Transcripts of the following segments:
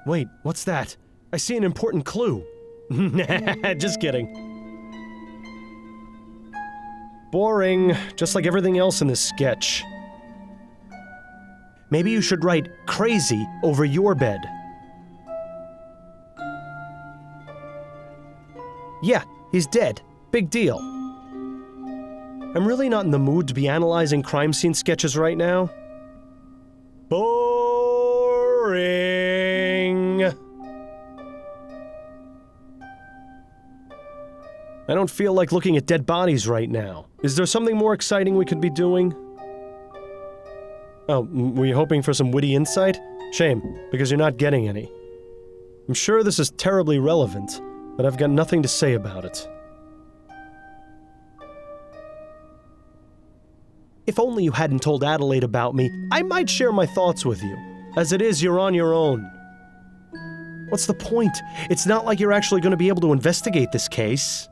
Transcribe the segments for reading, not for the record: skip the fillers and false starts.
Wait, what's that? I see an important clue. Just kidding. Boring, just like everything else in this sketch. Maybe you should write crazy over your bed. Yeah, he's dead. Big deal. I'm really not in the mood to be analyzing crime scene sketches right now. Boring. I don't feel like looking at dead bodies right now. Is there something more exciting we could be doing? Oh, were you hoping for some witty insight? Shame, because you're not getting any. I'm sure this is terribly relevant, but I've got nothing to say about it. If only you hadn't told Adelaide about me, I might share my thoughts with you. As it is, you're on your own. What's the point? It's not like you're actually going to be able to investigate this case.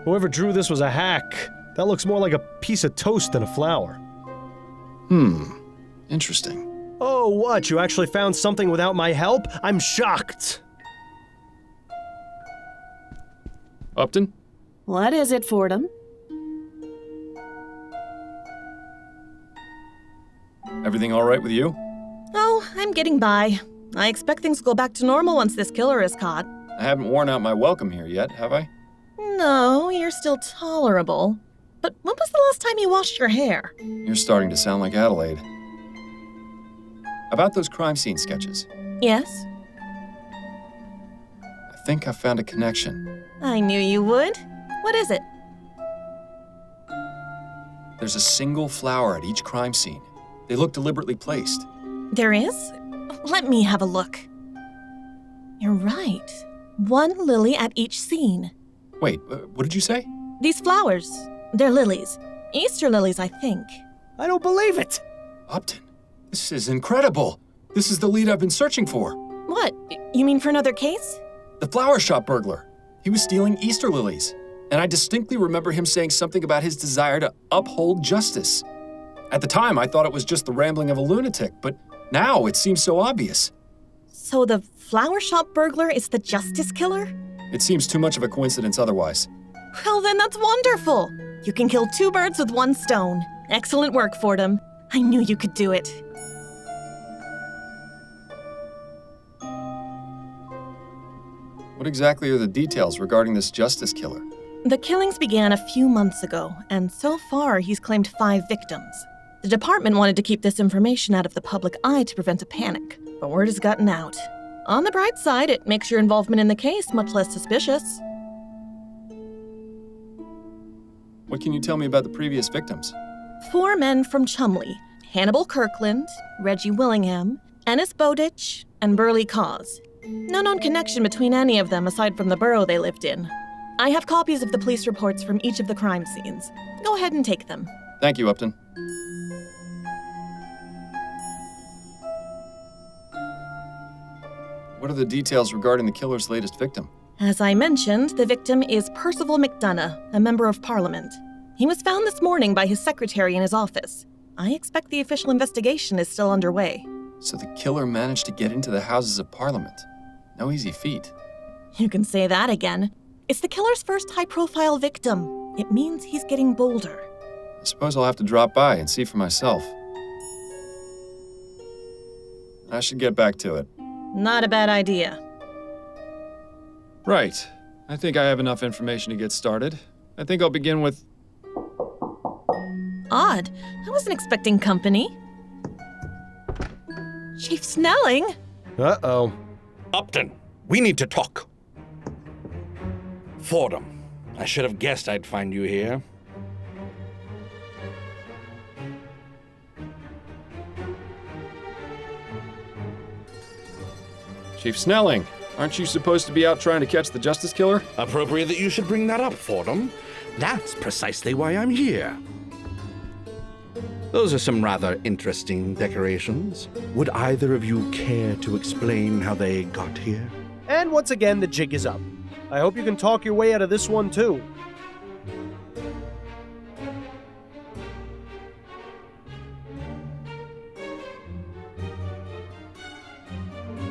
Whoever drew this was a hack. That looks more like a piece of toast than a flower. Interesting. Oh, what? You actually found something without my help? I'm shocked. Upton? What is it, Fordham? Everything all right with you? Oh, I'm getting by. I expect things will go back to normal once this killer is caught. I haven't worn out my welcome here yet, have I? No, you're still tolerable. But when was the last time you washed your hair? You're starting to sound like Adelaide. About those crime scene sketches. Yes? I think I found a connection. I knew you would. What is it? There's a single flower at each crime scene. They look deliberately placed. There is? Let me have a look. You're right. One lily at each scene. Wait, what did you say? These flowers, they're lilies. Easter lilies, I think. I don't believe it. Upton, this is incredible. This is the lead I've been searching for. What? You mean for another case? The flower shop burglar. He was stealing Easter lilies. And I distinctly remember him saying something about his desire to uphold justice. At the time, I thought it was just the rambling of a lunatic, but now it seems so obvious. So the flower shop burglar is the justice killer? It seems too much of a coincidence otherwise. Well, then that's wonderful. You can kill two birds with one stone. Excellent work, Fordham. I knew you could do it. What exactly are the details regarding this justice killer? The killings began a few months ago, and so far he's claimed 5 victims. The department wanted to keep this information out of the public eye to prevent a panic, but word has gotten out. On the bright side, it makes your involvement in the case much less suspicious. What can you tell me about the previous victims? 4 men from Chumley: Hannibal Kirkland, Reggie Willingham, Ennis Bowditch, and Burley Cause. No known connection between any of them aside from the borough they lived in. I have copies of the police reports from each of the crime scenes. Go ahead and take them. Thank you, Upton. What are the details regarding the killer's latest victim? As I mentioned, the victim is Percival McDonough, a member of Parliament. He was found this morning by his secretary in his office. I expect the official investigation is still underway. So the killer managed to get into the Houses of Parliament. No easy feat. You can say that again. It's the killer's first high-profile victim. It means he's getting bolder. I suppose I'll have to drop by and see for myself. I should get back to it. Not a bad idea. Right. I think I have enough information to get started. I think I'll begin with... Odd. I wasn't expecting company. Chief Snelling? Uh-oh. Upton, we need to talk. Fordham, I should have guessed I'd find you here. Chief Snelling, aren't you supposed to be out trying to catch the justice killer? Appropriate that you should bring that up, Fordham. That's precisely why I'm here. Those are some rather interesting decorations. Would either of you care to explain how they got here? And once again, the jig is up. I hope you can talk your way out of this one, too.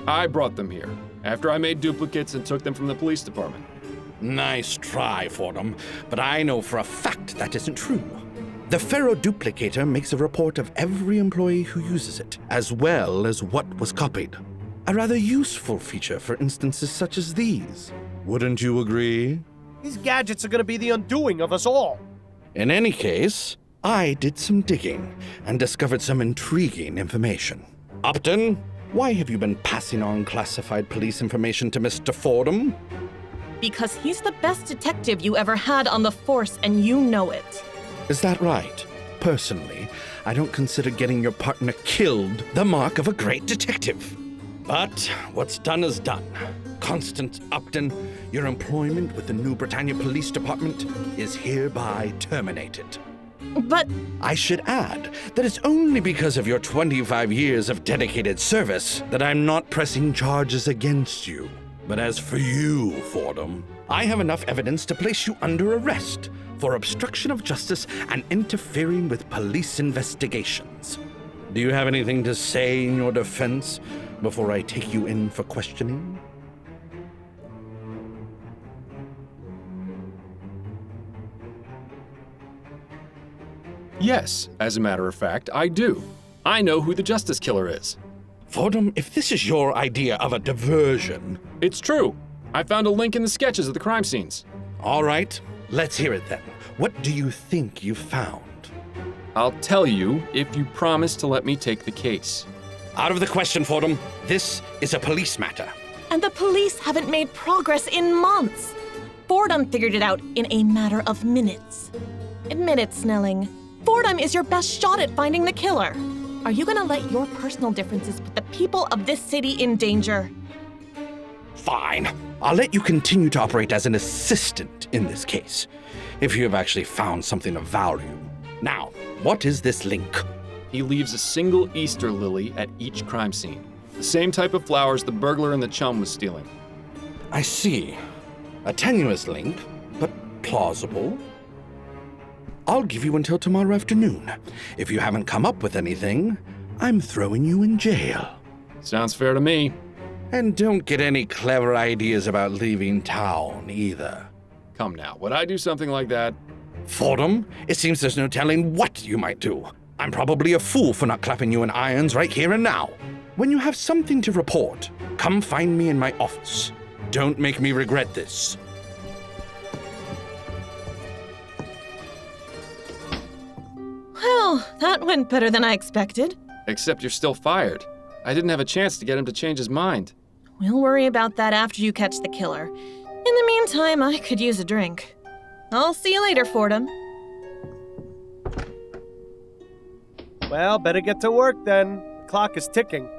I brought them here, after I made duplicates and took them from the police department. Nice try, Fordham, but I know for a fact that isn't true. The ferroduplicator makes a report of every employee who uses it, as well as what was copied. A rather useful feature for instances such as these. Wouldn't you agree? These gadgets are going to be the undoing of us all. In any case, I did some digging and discovered some intriguing information. Upton, why have you been passing on classified police information to Mr. Fordham? Because he's the best detective you ever had on the force, and you know it. Is that right? Personally, I don't consider getting your partner killed the mark of a great detective. But what's done is done. Constance Upton, your employment with the New Bretagne Police Department is hereby terminated. But I should add that it's only because of your 25 years of dedicated service that I'm not pressing charges against you. But as for you, Fordham, I have enough evidence to place you under arrest for obstruction of justice and interfering with police investigations. Do you have anything to say in your defense before I take you in for questioning? Yes, as a matter of fact, I do. I know who the Justice Killer is. Fordham, if this is your idea of a diversion... It's true. I found a link in the sketches of the crime scenes. All right, let's hear it then. What do you think you found? I'll tell you if you promise to let me take the case. Out of the question, Fordham. This is a police matter. And the police haven't made progress in months. Fordham figured it out in a matter of minutes. Admit it, Snelling. Fordham is your best shot at finding the killer. Are you gonna let your personal differences put the people of this city in danger? Fine. I'll let you continue to operate as an assistant in this case, if you have actually found something of value. Now, what is this link? He leaves a single Easter lily at each crime scene. The same type of flowers the burglar in the chum was stealing. I see. A tenuous link, but plausible. I'll give you until tomorrow afternoon. If you haven't come up with anything, I'm throwing you in jail. Sounds fair to me. And don't get any clever ideas about leaving town, either. Come now, would I do something like that? Fordham, it seems there's no telling what you might do. I'm probably a fool for not clapping you in irons right here and now. When you have something to report, come find me in my office. Don't make me regret this. Well, that went better than I expected. Except you're still fired. I didn't have a chance to get him to change his mind. We'll worry about that after you catch the killer. In the meantime, I could use a drink. I'll see you later, Fordham. Well, better get to work then. The clock is ticking.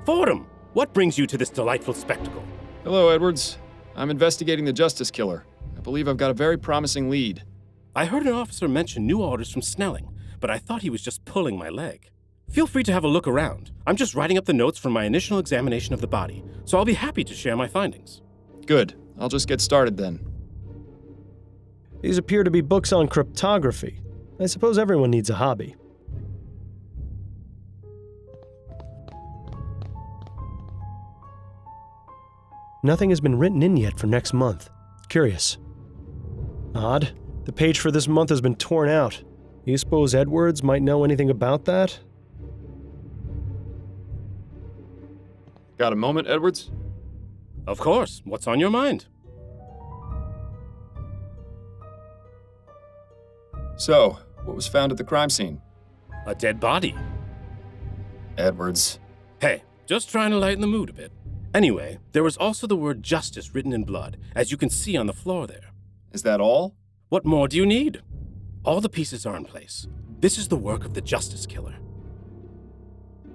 Fordham, what brings you to this delightful spectacle? Hello, Edwards. I'm investigating the Justice Killer. I believe I've got a very promising lead. I heard an officer mention new orders from Snelling, but I thought he was just pulling my leg. Feel free to have a look around. I'm just writing up the notes from my initial examination of the body, so I'll be happy to share my findings. Good. I'll just get started then. These appear to be books on cryptography. I suppose everyone needs a hobby. Nothing has been written in yet for next month. Curious. Odd. The page for this month has been torn out. Do you suppose Edwards might know anything about that? Got a moment, Edwards? Of course. What's on your mind? So, what was found at the crime scene? A dead body. Edwards. Hey, just trying to lighten the mood a bit. Anyway, there was also the word justice written in blood, as you can see on the floor there. Is that all? What more do you need? All the pieces are in place. This is the work of the Justice Killer.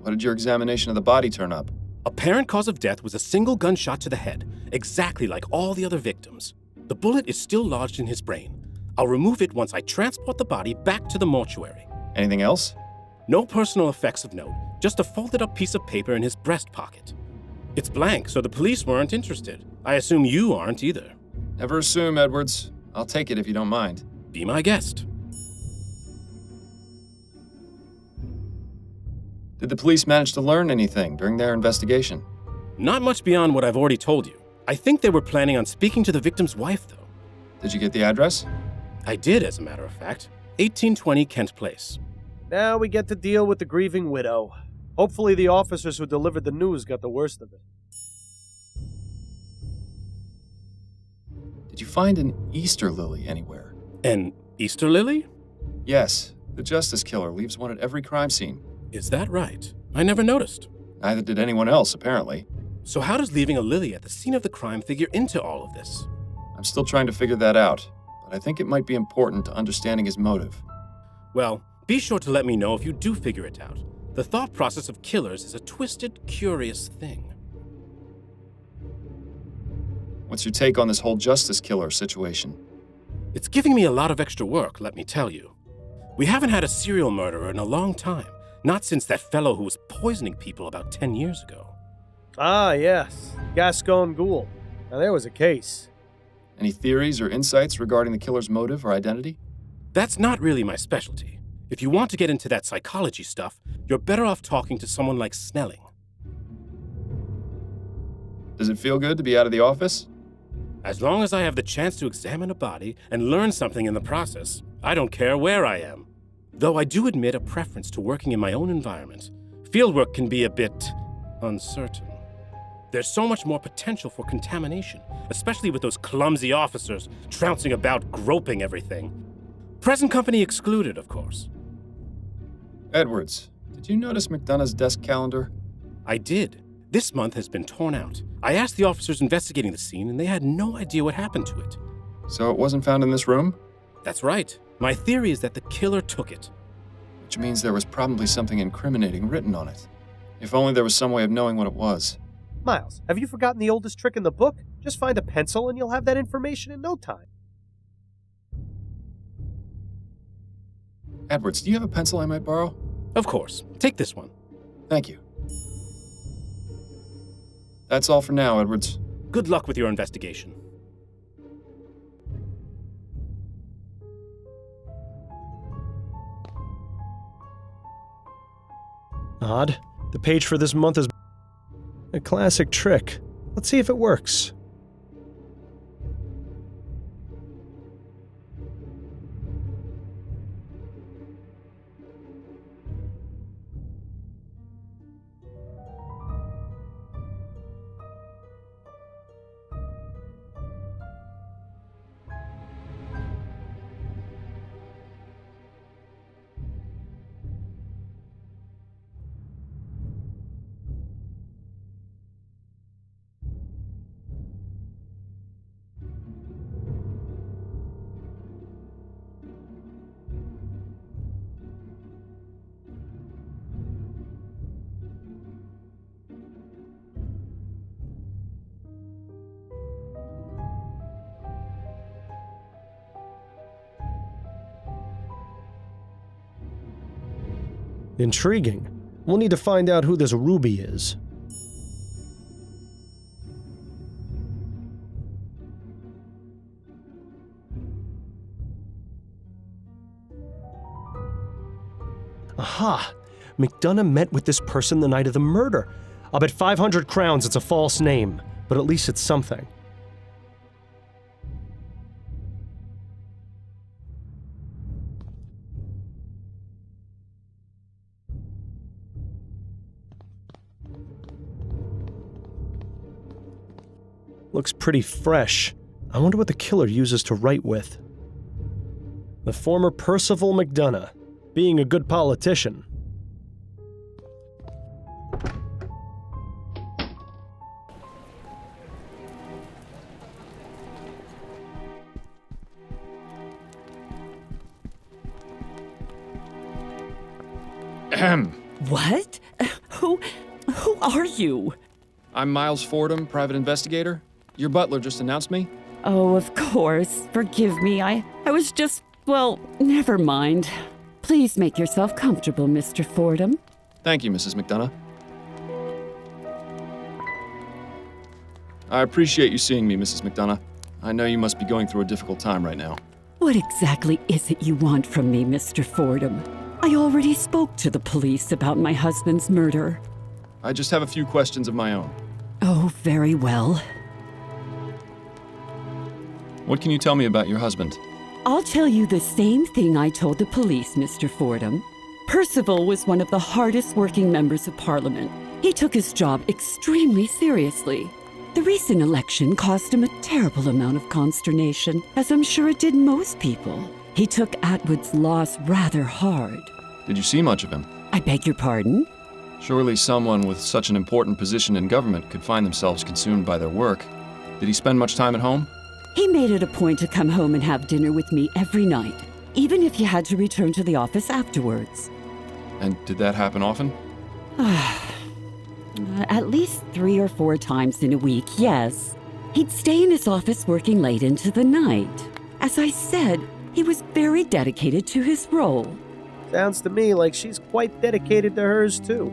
What did your examination of the body turn up? Apparent cause of death was a single gunshot to the head, exactly like all the other victims. The bullet is still lodged in his brain. I'll remove it once I transport the body back to the mortuary. Anything else? No personal effects of note, just a folded up piece of paper in his breast pocket. It's blank, so the police weren't interested. I assume you aren't either. Never assume, Edwards. I'll take it if you don't mind. Be my guest. Did the police manage to learn anything during their investigation? Not much beyond what I've already told you. I think they were planning on speaking to the victim's wife, though. Did you get the address? I did, as a matter of fact. 1820 Kent Place. Now we get to deal with the grieving widow. Hopefully the officers who delivered the news got the worst of it. Did you find an Easter lily anywhere? An Easter lily? Yes. The Justice Killer leaves one at every crime scene. Is that right? I never noticed. Neither did anyone else, apparently. So how does leaving a lily at the scene of the crime figure into all of this? I'm still trying to figure that out, but I think it might be important to understanding his motive. Well, be sure to let me know if you do figure it out. The thought process of killers is a twisted, curious thing. What's your take on this whole Justice Killer situation? It's giving me a lot of extra work, let me tell you. We haven't had a serial murderer in a long time, not since that fellow who was poisoning people about 10 years ago. Ah, yes. Gascon Gould. Now there was a case. Any theories or insights regarding the killer's motive or identity? That's not really my specialty. If you want to get into that psychology stuff, you're better off talking to someone like Snelling. Does it feel good to be out of the office? As long as I have the chance to examine a body and learn something in the process, I don't care where I am. Though I do admit a preference to working in my own environment. Fieldwork can be a bit uncertain. There's so much more potential for contamination, especially with those clumsy officers trouncing about groping everything. Present company excluded, of course. Edwards, did you notice McDonough's desk calendar? I did. This month has been torn out. I asked the officers investigating the scene, and they had no idea what happened to it. So it wasn't found in this room? That's right. My theory is that the killer took it. Which means there was probably something incriminating written on it. If only there was some way of knowing what it was. Miles, have you forgotten the oldest trick in the book? Just find a pencil and you'll have that information in no time. Edwards, do you have a pencil I might borrow? Of course. Take this one. Thank you. That's all for now, Edwards. Good luck with your investigation. Odd. The page for this month is a classic trick. Let's see if it works. Intriguing. We'll need to find out who this Ruby is. Aha! McDonough met with this person the night of the murder. I'll bet 500 crowns it's a false name, but at least it's something. Looks pretty fresh. I wonder what the killer uses to write with. The former Percival McDonough, being a good politician. What? Who are you? I'm Miles Fordham, private investigator. Your butler just announced me. Oh, of course. Forgive me. I was just, well, never mind. Please make yourself comfortable, Mr. Fordham. Thank you, Mrs. McDonough. I appreciate you seeing me, Mrs. McDonough. I know you must be going through a difficult time right now. What exactly is it you want from me, Mr. Fordham? I already spoke to the police about my husband's murder. I just have a few questions of my own. Oh, very well. What can you tell me about your husband? I'll tell you the same thing I told the police, Mr. Fordham. Percival was one of the hardest working members of Parliament. He took his job extremely seriously. The recent election caused him a terrible amount of consternation, as I'm sure it did most people. He took Atwood's loss rather hard. Did you see much of him? I beg your pardon? Surely someone with such an important position in government could find themselves consumed by their work. Did he spend much time at home? He made it a point to come home and have dinner with me every night, even if he had to return to the office afterwards. And did that happen often? At least 3 or 4 times in a week, yes. He'd stay in his office working late into the night. As I said, he was very dedicated to his role. Sounds to me like she's quite dedicated to hers, too.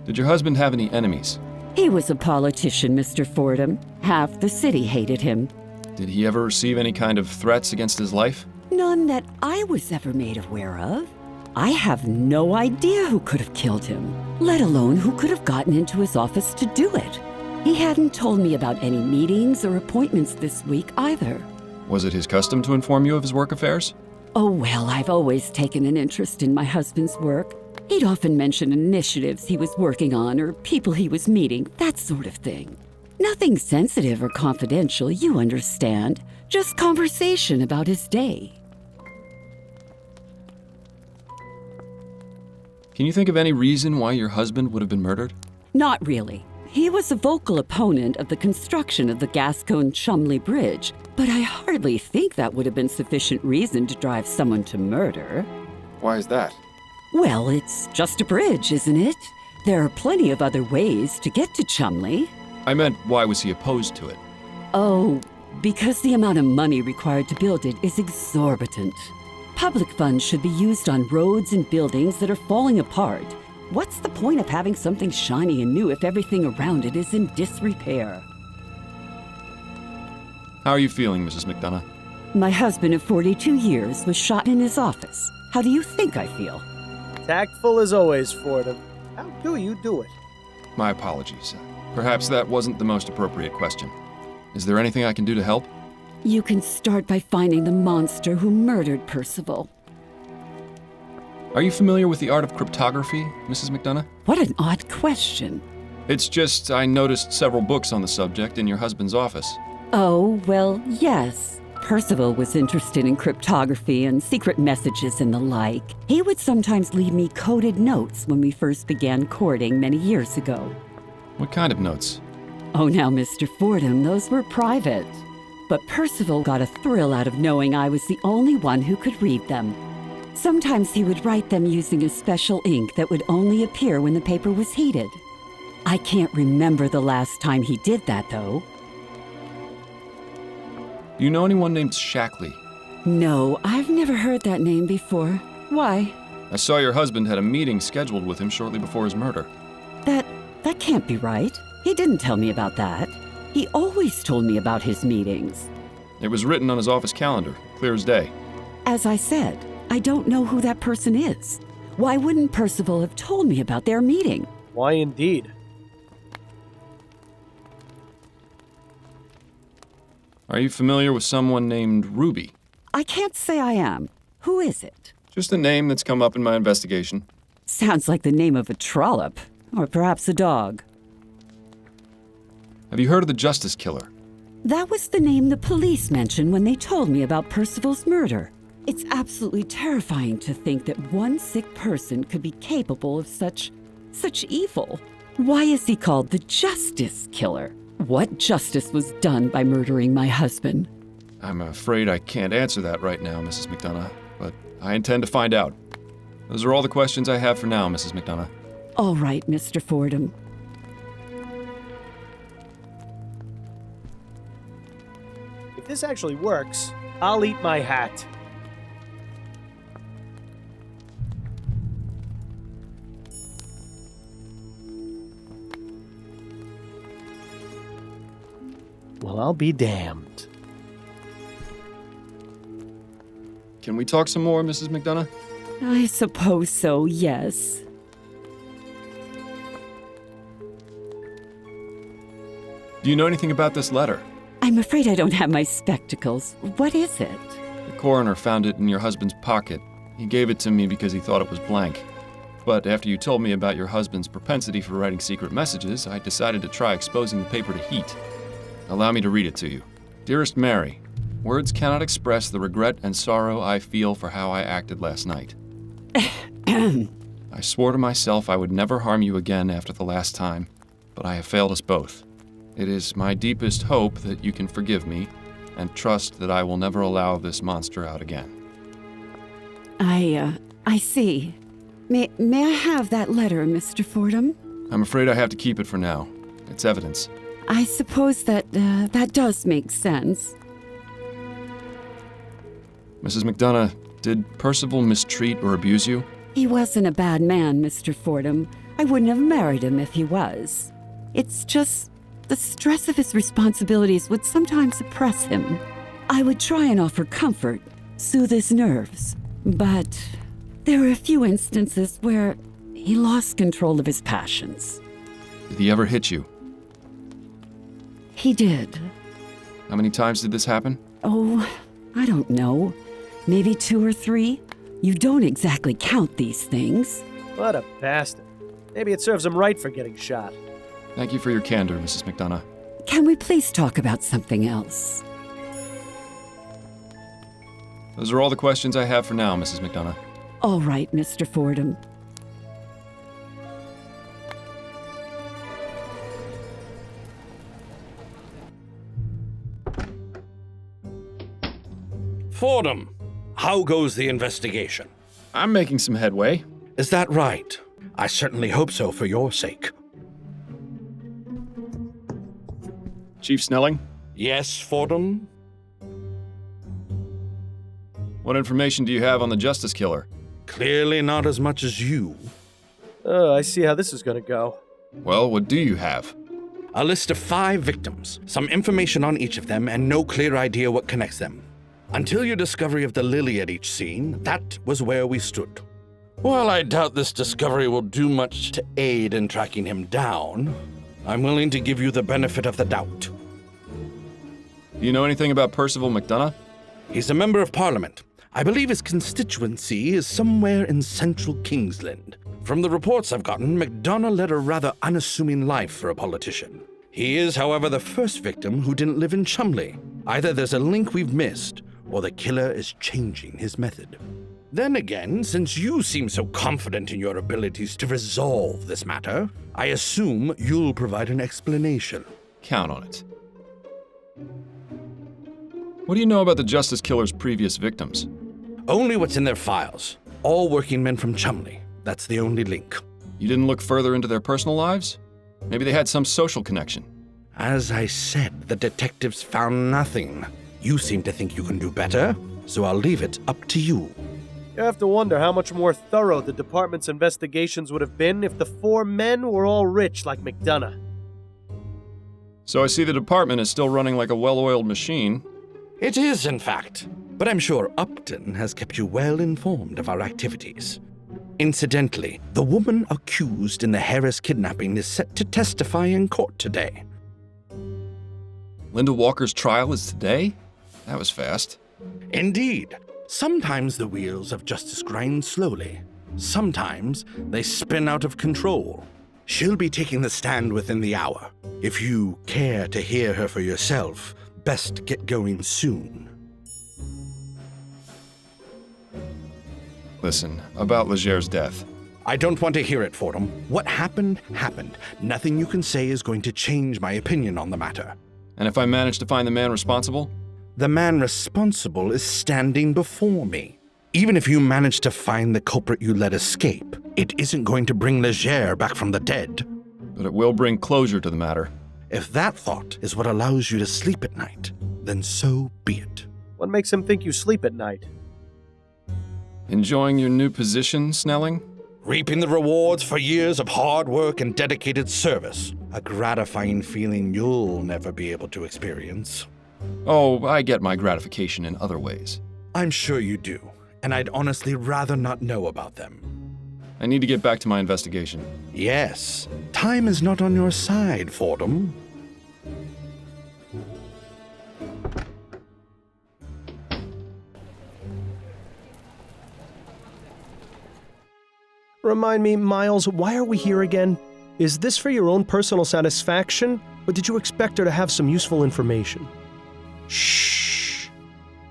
Did your husband have any enemies? He was a politician, Mr. Fordham. Half the city hated him. Did he ever receive any kind of threats against his life? None that I was ever made aware of. I have no idea who could have killed him, let alone who could have gotten into his office to do it. He hadn't told me about any meetings or appointments this week either. Was it his custom to inform you of his work affairs? Oh, well, I've always taken an interest in my husband's work. He'd often mention initiatives he was working on or people he was meeting, that sort of thing. Nothing sensitive or confidential, you understand. Just conversation about his day. Can you think of any reason why your husband would have been murdered? Not really. He was a vocal opponent of the construction of the Gascogne-Chumley Bridge, but I hardly think that would have been sufficient reason to drive someone to murder. Why is that? Well, it's just a bridge, isn't it? There are plenty of other ways to get to Chumley. I meant, why was he opposed to it? Oh, because the amount of money required to build it is exorbitant. Public funds should be used on roads and buildings that are falling apart. What's the point of having something shiny and new if everything around it is in disrepair? How are you feeling, Mrs. McDonough? My husband of 42 years was shot in his office. How do you think I feel? Tactful as always, Fordham. How do you do it? My apologies. Perhaps that wasn't the most appropriate question. Is there anything I can do to help? You can start by finding the monster who murdered Percival. Are you familiar with the art of cryptography, Mrs. McDonough? What an odd question. It's just I noticed several books on the subject in your husband's office. Oh, well, yes. Percival was interested in cryptography and secret messages and the like. He would sometimes leave me coded notes when we first began courting many years ago. What kind of notes? Oh, now, Mr. Fordham, those were private. But Percival got a thrill out of knowing I was the only one who could read them. Sometimes he would write them using a special ink that would only appear when the paper was heated. I can't remember the last time he did that, though. Do you know anyone named Shackley? No, I've never heard that name before. Why? I saw your husband had a meeting scheduled with him shortly before his murder. That can't be right. He didn't tell me about that. He always told me about his meetings. It was written on his office calendar, clear as day. As I said, I don't know who that person is. Why wouldn't Percival have told me about their meeting? Why indeed? Are you familiar with someone named Ruby? I can't say I am. Who is it? Just a name that's come up in my investigation. Sounds like the name of a trollop, or perhaps a dog. Have you heard of the Justice Killer? That was the name the police mentioned when they told me about Percival's murder. It's absolutely terrifying to think that one sick person could be capable of such evil. Why is he called the Justice Killer? What justice was done by murdering my husband? I'm afraid I can't answer that right now, Mrs. McDonough, but I intend to find out. Those are all the questions I have for now, Mrs. McDonough. All right, Mr. Fordham. If this actually works, I'll eat my hat. Well, I'll be damned. Can we talk some more, Mrs. McDonough? I suppose so, yes. Do you know anything about this letter? I'm afraid I don't have my spectacles. What is it? The coroner found it in your husband's pocket. He gave it to me because he thought it was blank. But after you told me about your husband's propensity for writing secret messages, I decided to try exposing the paper to heat. Allow me to read it to you. Dearest Mary, words cannot express the regret and sorrow I feel for how I acted last night. I swore to myself I would never harm you again after the last time, but I have failed us both. It is my deepest hope that you can forgive me and trust that I will never allow this monster out again. I see. May I have that letter, Mr. Fordham? I'm afraid I have to keep it for now. It's evidence. I suppose that does make sense. Mrs. McDonough, did Percival mistreat or abuse you? He wasn't a bad man, Mr. Fordham. I wouldn't have married him if he was. It's just the stress of his responsibilities would sometimes oppress him. I would try and offer comfort, soothe his nerves, but there were a few instances where he lost control of his passions. Did he ever hit you? He did. How many times did this happen? Oh, I don't know. Maybe 2 or 3? You don't exactly count these things. What a bastard. Maybe it serves him right for getting shot. Thank you for your candor, Mrs. McDonough. Can we please talk about something else? Those are all the questions I have for now, Mrs. McDonough. All right, Mr. Fordham. Fordham, how goes the investigation? I'm making some headway. Is that right? I certainly hope so for your sake. Chief Snelling, Yes, Fordham? what information do you have on the Justice Killer? Clearly not as much as you. I see how this is gonna go. Well, what do you have? A list of 5 victims, some information on each of them, and no clear idea what connects them. Until your discovery of the lily at each scene, that was where we stood. While I doubt this discovery will do much to aid in tracking him down, I'm willing to give you the benefit of the doubt. Do you know anything about Percival McDonough? He's a member of Parliament. I believe his constituency is somewhere in central Kingsland. From the reports I've gotten, McDonough led a rather unassuming life for a politician. He is, however, the first victim who didn't live in Chumley. Either there's a link we've missed, or the killer is changing his method. Then again, since you seem so confident in your abilities to resolve this matter, I assume you'll provide an explanation. Count on it. What do you know about the Justice Killer's previous victims? Only what's in their files. All working men from Chumley. That's the only link. You didn't look further into their personal lives? Maybe they had some social connection. As I said, the detectives found nothing. You seem to think you can do better, so I'll leave it up to you. You have to wonder how much more thorough the department's investigations would have been if the 4 men were all rich like McDonough. So I see the department is still running like a well-oiled machine. It is, in fact, but I'm sure Upton has kept you well informed of our activities. Incidentally, the woman accused in the Harris kidnapping is set to testify in court today. Linda Walker's trial is today? That was fast. Indeed. Sometimes the wheels of justice grind slowly. Sometimes they spin out of control. She'll be taking the stand within the hour. If you care to hear her for yourself, best get going soon. Listen, about Leger's death. I don't want to hear it, Fordham. What happened, happened. Nothing you can say is going to change my opinion on the matter. And if I manage to find the man responsible? The man responsible is standing before me. Even if you manage to find the culprit you let escape, it isn't going to bring Leger back from the dead. But it will bring closure to the matter. If that thought is what allows you to sleep at night, then so be it. What makes him think you sleep at night? Enjoying your new position, Snelling? Reaping the rewards for years of hard work and dedicated service. A gratifying feeling you'll never be able to experience. Oh, I get my gratification in other ways. I'm sure you do, and I'd honestly rather not know about them. I need to get back to my investigation. Yes, time is not on your side, Fordham. Remind me, Miles, why are we here again? Is this for your own personal satisfaction, or did you expect her to have some useful information? Shh!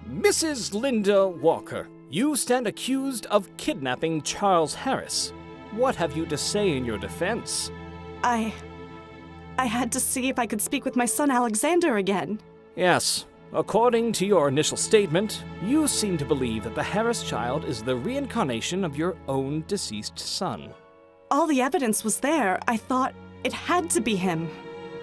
Mrs. Linda Walker, you stand accused of kidnapping Charles Harris. What have you to say in your defense? I had to see if I could speak with my son Alexander again. Yes. According to your initial statement, you seem to believe that the Harris child is the reincarnation of your own deceased son. All the evidence was there. I thought it had to be him.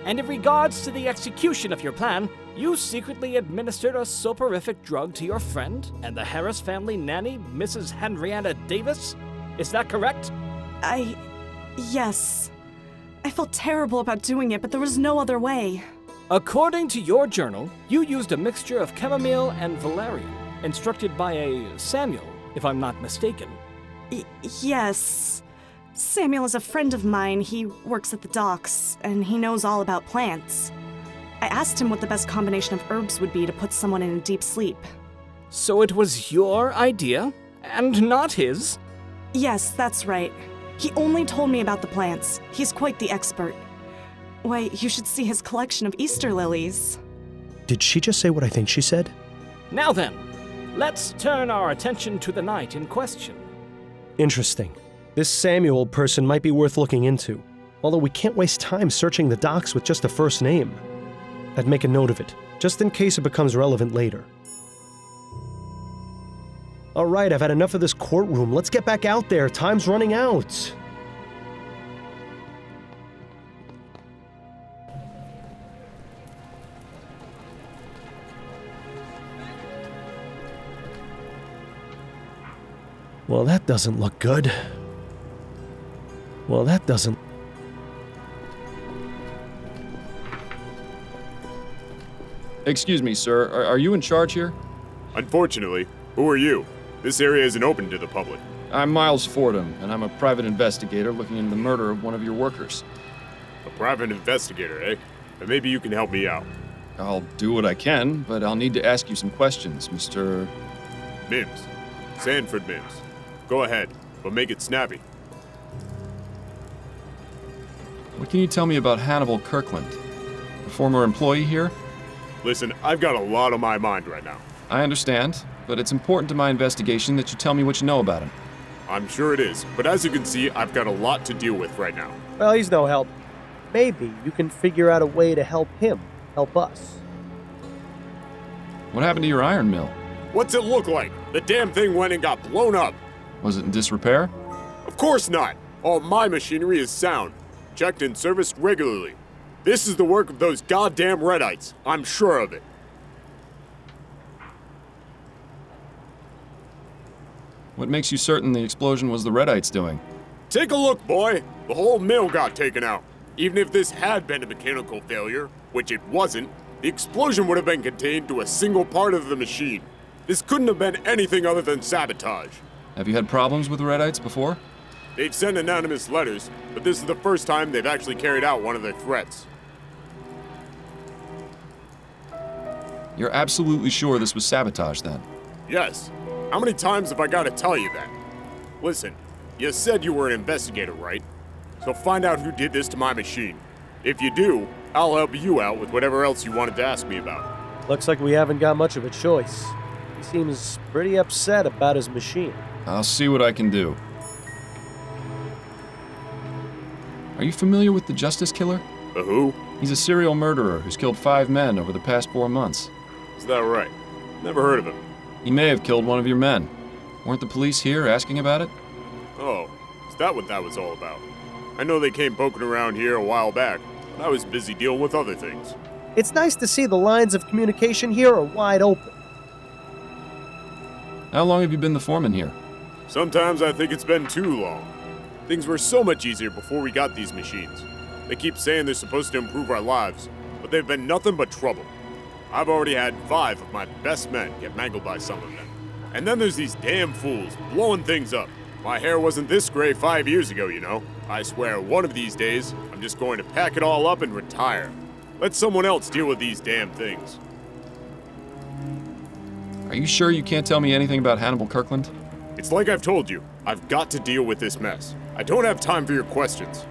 And in regards to the execution of your plan, you secretly administered a soporific drug to your friend and the Harris family nanny, Mrs. Henrietta Davis? Is that correct? Yes. I felt terrible about doing it, but there was no other way. According to your journal, you used a mixture of chamomile and valerian, instructed by a Samuel, if I'm not mistaken. Yes. Samuel is a friend of mine. He works at the docks, and he knows all about plants. I asked him what the best combination of herbs would be to put someone in a deep sleep. So it was your idea, and not his? Yes, that's right. He only told me about the plants. He's quite the expert. Why, you should see his collection of Easter lilies. Did she just say what I think she said? Now then, let's turn our attention to the night in question. Interesting. This Samuel person might be worth looking into, although we can't waste time searching the docks with just a first name. I'd make a note of it, just in case it becomes relevant later. All right, I've had enough of this courtroom. Let's get back out there. Time's running out. Well, that doesn't look good. Well, that doesn't... Excuse me, sir. Are you in charge here? Unfortunately. Who are you? This area isn't open to the public. I'm Miles Fordham, and I'm a private investigator looking into the murder of one of your workers. A private investigator, eh? Then maybe you can help me out. I'll do what I can, but I'll need to ask you some questions, Mr. Mims. Sanford Mims. Go ahead, but make it snappy. What can you tell me about Hannibal Kirkland? A former employee here? Listen, I've got a lot on my mind right now. I understand, but it's important to my investigation that you tell me what you know about him. I'm sure it is, but as you can see, I've got a lot to deal with right now. Well, he's no help. Maybe you can figure out a way to help him help us. What happened to your iron mill? What's it look like? The damn thing went and got blown up. Was it in disrepair? Of course not. All my machinery is sound, checked and serviced regularly. This is the work of those goddamn Redites. I'm sure of it. What makes you certain the explosion was the Redites doing? Take a look, boy. The whole mill got taken out. Even if this had been a mechanical failure, which it wasn't, the explosion would have been contained to a single part of the machine. This couldn't have been anything other than sabotage. Have you had problems with the Redites before? They've sent anonymous letters, but this is the first time they've actually carried out one of their threats. You're absolutely sure this was sabotage, then? Yes. How many times have I got to tell you that? Listen, you said you were an investigator, right? So find out who did this to my machine. If you do, I'll help you out with whatever else you wanted to ask me about. Looks like we haven't got much of a choice. He seems pretty upset about his machine. I'll see what I can do. Are you familiar with the Justice Killer? The who? He's a serial murderer who's killed 5 men over the past 4 months. Is that right? Never heard of him. He may have killed one of your men. Weren't the police here asking about it? Oh, is that what that was all about? I know they came poking around here a while back, but I was busy dealing with other things. It's nice to see the lines of communication here are wide open. How long have you been the foreman here? Sometimes I think it's been too long. Things were so much easier before we got these machines. They keep saying they're supposed to improve our lives, but they've been nothing but trouble. I've already had 5 of my best men get mangled by some of them. And then there's these damn fools blowing things up. My hair wasn't this gray 5 years ago, you know. I swear, one of these days, I'm just going to pack it all up and retire. Let someone else deal with these damn things. Are you sure you can't tell me anything about Hannibal Kirkland? It's like I've told you, I've got to deal with this mess. I don't have time for your questions.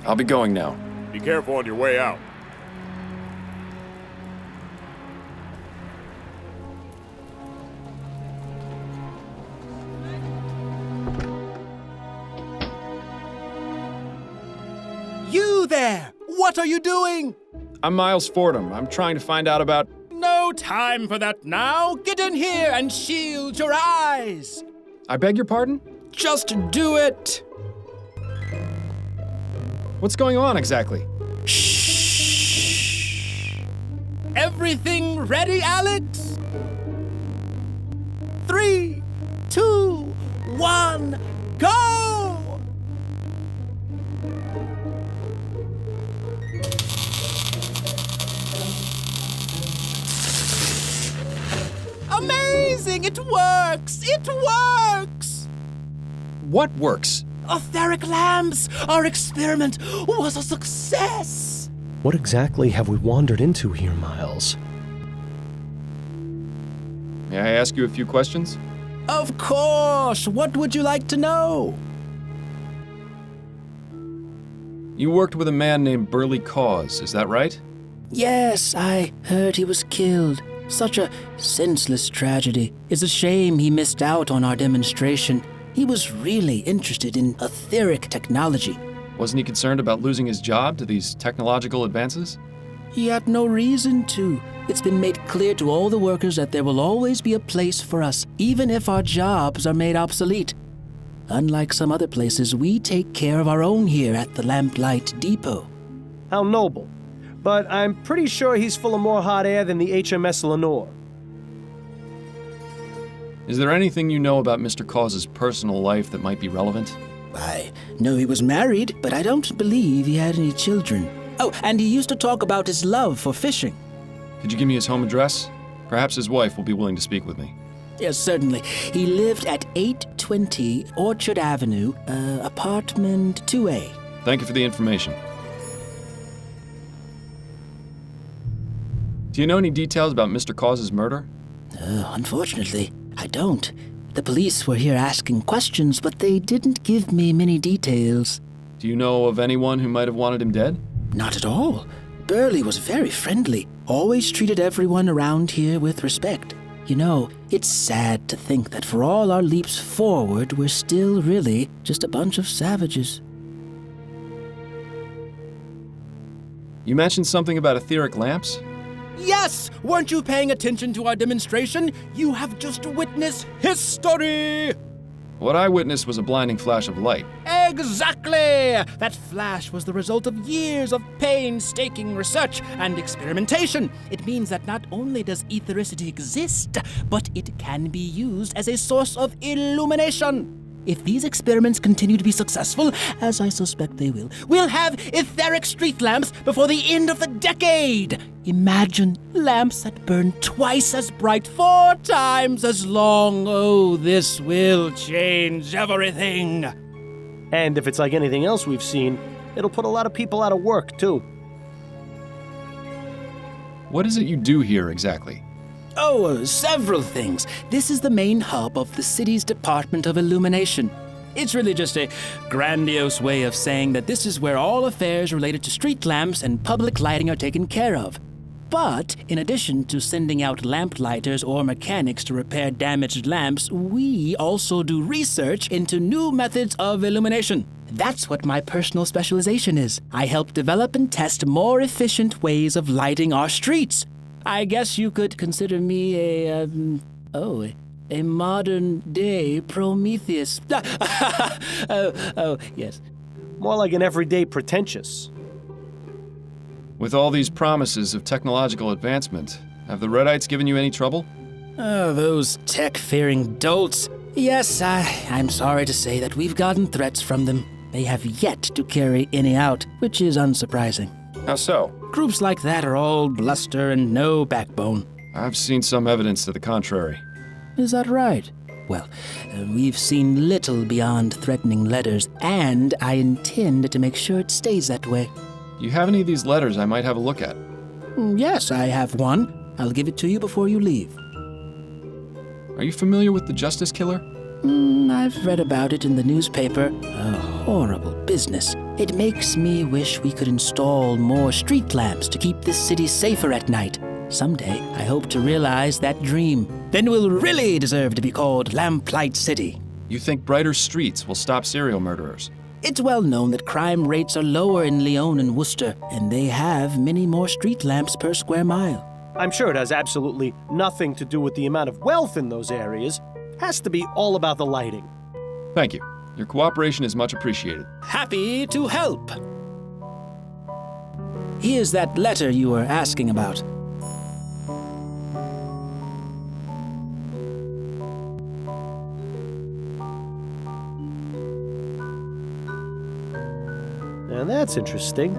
I'll be going now. Be careful on your way out. You there! What are you doing? I'm Miles Fordham. I'm trying to find out about... No time for that now! Get in here and shield your eyes! I beg your pardon? Just do it! What's going on exactly? Shh! Everything ready, Alex? 3, 2, 1, go! Amazing! It works! It works! What works? Etheric lamps! Our experiment was a success! What exactly have we wandered into here, Miles? May I ask you a few questions? Of course! What would you like to know? You worked with a man named Burley Cause, is that right? Yes, I heard he was killed. Such a senseless tragedy. It's a shame he missed out on our demonstration. He was really interested in etheric technology. Wasn't he concerned about losing his job to these technological advances? He had no reason to. It's been made clear to all the workers that there will always be a place for us, even if our jobs are made obsolete. Unlike some other places, we take care of our own here at the Lamplight Depot. How noble. But I'm pretty sure he's full of more hot air than the HMS Lenore. Is there anything you know about Mr. Cause's personal life that might be relevant? I know he was married, but I don't believe he had any children. Oh, and he used to talk about his love for fishing. Could you give me his home address? Perhaps his wife will be willing to speak with me. Yes, certainly. He lived at 820 Orchard Avenue, apartment 2A. Thank you for the information. Do you know any details about Mr. Cause's murder? Unfortunately, I don't. The police were here asking questions, but they didn't give me many details. Do you know of anyone who might have wanted him dead? Not at all. Burley was very friendly, always treated everyone around here with respect. You know, it's sad to think that for all our leaps forward, we're still really just a bunch of savages. You mentioned something about etheric lamps? Yes! Weren't you paying attention to our demonstration? You have just witnessed history! What I witnessed was a blinding flash of light. Exactly! That flash was the result of years of painstaking research and experimentation. It means that not only does ethericity exist, but it can be used as a source of illumination. If these experiments continue to be successful, as I suspect they will, we'll have etheric street lamps before the end of the decade. Imagine lamps that burn twice as bright, 4 times as long. Oh, this will change everything. And if it's like anything else we've seen, it'll put a lot of people out of work, too. What is it you do here exactly? Oh, several things. This is the main hub of the city's Department of Illumination. It's really just a grandiose way of saying that this is where all affairs related to street lamps and public lighting are taken care of. But in addition to sending out lamplighters or mechanics to repair damaged lamps, we also do research into new methods of illumination. That's what my personal specialization is. I help develop and test more efficient ways of lighting our streets. I guess you could consider me a modern-day Prometheus. Yes. More like an everyday pretentious. With all these promises of technological advancement, have the Redites given you any trouble? Oh, those tech-fearing dolts. Yes, I'm sorry to say that we've gotten threats from them. They have yet to carry any out, which is unsurprising. How so? Groups like that are all bluster and no backbone. I've seen some evidence to the contrary. Is that right? Well, we've seen little beyond threatening letters, and I intend to make sure it stays that way. You have any of these letters I might have a look at? Yes, I have one. I'll give it to you before you leave. Are you familiar with the Justice Killer? I've read about it in the newspaper. A horrible business. It makes me wish we could install more street lamps to keep this city safer at night. Someday, I hope to realize that dream. Then we'll really deserve to be called Lamplight City. You think brighter streets will stop serial murderers? It's well known that crime rates are lower in Lyon and Worcester, and they have many more street lamps per square mile. I'm sure it has absolutely nothing to do with the amount of wealth in those areas. It has to be all about the lighting. Thank you. Your cooperation is much appreciated. Happy to help. Here's that letter you were asking about. Now that's interesting.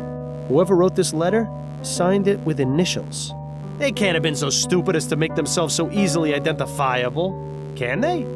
Whoever wrote this letter signed it with initials. They can't have been so stupid as to make themselves so easily identifiable, can they?